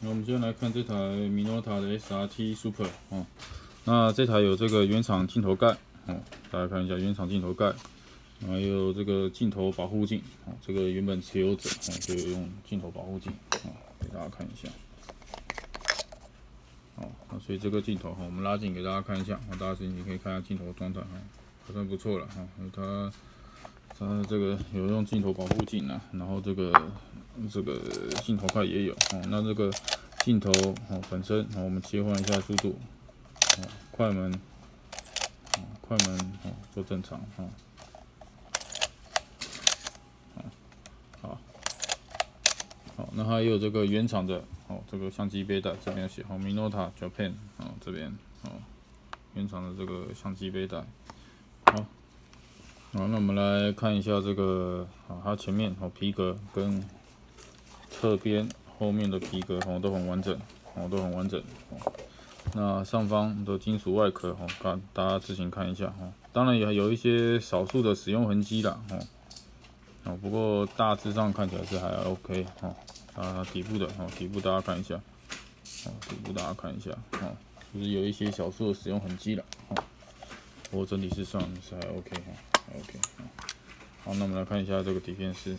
那我们先来看这台 Minolta 的 SRT Super 哦。那这台有这个原厂镜头盖哦，大家看一下原厂镜头盖，还有这个镜头保护镜哦。这个原本持有者哦就有用镜头保护镜哦，给大家看一下。哦，那所以这个镜头哈，我们拉近给大家看一下，大家自己可以看一下镜头的状态哈，还算不错了哈。它这个有用镜头保护镜啊，然后这个镜头盖也有哦。那这个镜头哦本身哦，我们切换一下速度哦，快门哦做正常哦。好，那它也有这个原厂的哦，这个相机背带这边写好 Minolta Japan 哦，这边哦原厂的这个相机背带。好，好，那我们来看一下这个啊，它前面哦皮革跟侧边后面的皮革哦都很完整哦，都很完整哦。那上方的金属外壳哦，大家自行看一下哦。当然也有一些少数的使用痕迹啦哦。哦，不过大致上看起来是还 OK 哦。它底部的哦，底部大家看一下哦，底部大家看一下哦，就是有一些小数的使用痕迹了哦。不过整体是算是还 OK 哈，还 OK 好，那我们来看一下这个底片式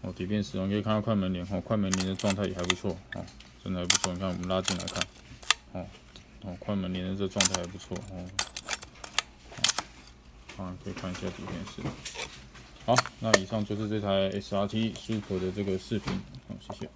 哦，底片式我们可以看到快门帘哦，快门帘的状态也还不错哦，真的还不错。你看我们拉近来看哦，快门帘的这状态还不错哦。好，可以看一下底片式。好，那以上就是这台 SRT Super 的这个视频，好，谢谢。